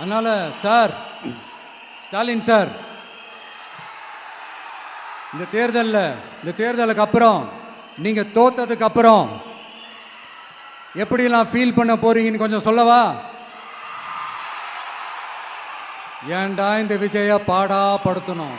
அதனால sir, Stalin sir, இந்த தேர்தலுக்கு அப்புறம் நீங்க தோத்ததுக்கு அப்புறம் எப்படிலாம் ஃபீல் பண்ண போறீங்கன்னு கொஞ்சம் சொல்லவா? ஏன்டா இந்த விஜய பாடாப்படுத்தணும்?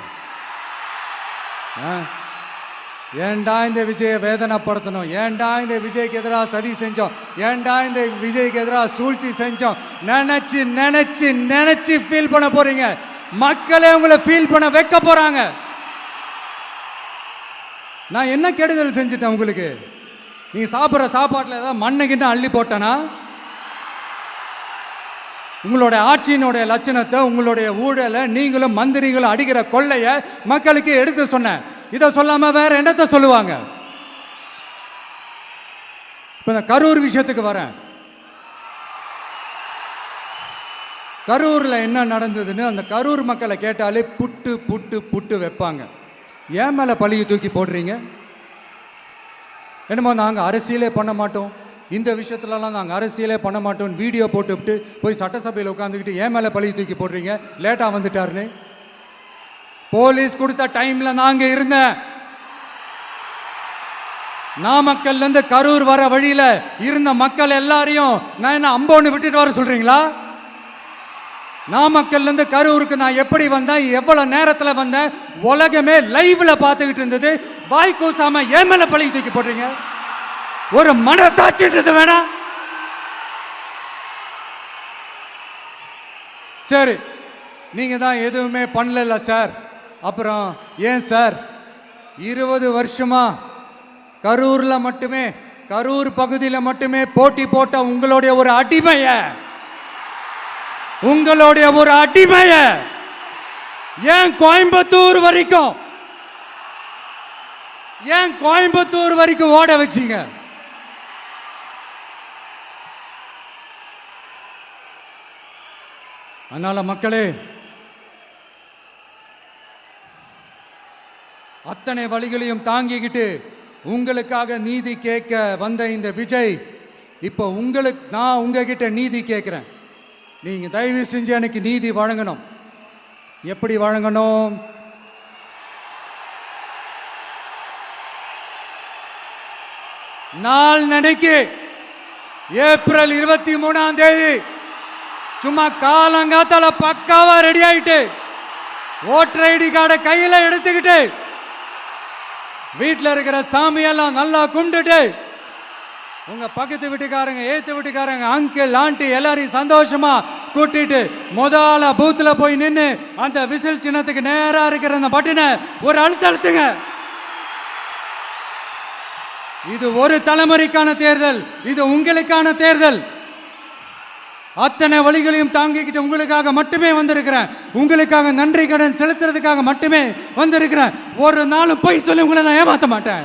ஏன்டா இந்த விஜயை வேதனைப்படுத்தணும்? ஏன்டா இந்த விஜய்க்கு எதிராக சதி செஞ்சோம்? ஏன்டா இந்த விஜய்க்கு எதிராக சூழ்ச்சி செஞ்சோம்? நினைச்சு நினைச்சு நினைச்சு ஃபீல் பண்ண போறீங்க. மக்களே உங்களை ஃபீல் பண்ண வைக்க போறாங்க. நான் என்ன கெடுதல் செஞ்சுட்டேன் உங்களுக்கு? நீ சாப்பிட்ற சாப்பாட்டில் ஏதாவது மண்ணுகிட்ட அள்ளி போட்டனா? உங்களுடைய ஆட்சியினுடைய லட்சணத்தை, உங்களுடைய ஊழலை, நீங்களும் மந்திரிகளும் அடிக்கிற கொள்ளையை மக்களுக்கு எடுத்து சொன்னேன். இதை சொல்லாம வேற என்னத்தை சொல்லுவாங்க? இப்ப இந்த கரூர் விஷயத்துக்கு வரேன். கரூர்ல என்ன நடந்ததுன்னு அந்த கரூர் மக்களை கேட்டாலே புட்டு புட்டு புட்டு வைப்பாங்க. ஏன் மேல பழியை தூக்கி போடுறீங்க? என்னமோ நாங்கள் அரசியலே பண்ண மாட்டோம், இந்த விஷயத்துலலாம் நாங்கள் அரசியலே பண்ண மாட்டோம் வீடியோ போட்டுவிட்டு போய் சட்டசபையில் உட்காந்துக்கிட்டு ஏன் மேலே பழியை தூக்கி போடுறீங்க? லேட்டாக வந்துட்டாருன்னு. போலீஸ் கொடுத்த டைம்ல நாங்க இருந்தேன். நாமக்கல்ல இருந்து கரூர் வர வழியில இருந்த மக்கள் எல்லாரையும் நான் என்ன அம்போன்னு விட்டுட்டு வர சொல்றீங்களா? நாமக்கல்ல இருந்து கரூருக்கு நான் எப்படி வந்தேன், எவ்வளவு நேரத்தில் வந்தேன், உலகமே லைவ்ல பார்த்துக்கிட்டு இருந்தது. வாய் கூசாம ஏன் மேல பழி தூக்கி போடுறீங்க? ஒரு மனசாட்சின்றது வேணாம்? சரி, நீங்க தான் எதுவுமே பண்ணல சார். அப்புறம் ஏன் சார் 20 வருஷமா கரூர்ல மட்டுமே, கரூர் பகுதியில் மட்டுமே போட்டி போட்ட உங்களுடைய ஒரு அடிமைய ஏன் கோயம்புத்தூர் வரைக்கும் ஓட வச்சீங்க? அதனால மக்களே, அத்தனை வழிகளையும் தாங்கிக்கிட்டு உங்களுக்காக நீதி கேட்க வந்த இந்த விஜய், இப்போ நான் உங்ககிட்ட நீதி கேட்கிறேன். நீங்க தயவு செஞ்சு எனக்கு நீதி வழங்கணும். எப்படி வழங்கணும்? நாள் நினைக்கு ஏப்ரல் 23ஆம் தேதி சும்மா காலங்காத்தால பக்காவா ரெடி ஆயிட்டு ஓட்டர் ஐடி கார்டை கையில எடுத்துக்கிட்டு வீட்டில் இருக்கிற சாமியெல்லாம் நல்லா கும்பிட்டுட்டு உங்க பக்கத்து வீட்டுக்காரங்க, ஏத்து வீட்டுக்காரங்க, அங்கிள் ஆண்டி எல்லாரையும் சந்தோஷமா கூட்டிட்டு முதல்ல பூத்துல போய் நின்று அந்த விசில் சின்னத்துக்கு நேரா இருக்கிற அந்த பட்டனை ஒரு அழுத்துங்க. இது ஒரு தலைமுறைக்கான தேர்தல், இது உங்களுக்கான தேர்தல். அத்தனை வழிகளையும் தாங்கிக்கிட்டு உங்களுக்காக மட்டுமே வந்திருக்கிறேன். உங்களுக்காக நன்றி கடன் செலுத்துறதுக்காக மட்டுமே வந்திருக்கிறேன். ஒரு நாளும் பொய் சொல்லி உங்களை நான் ஏமாற்ற மாட்டேன்.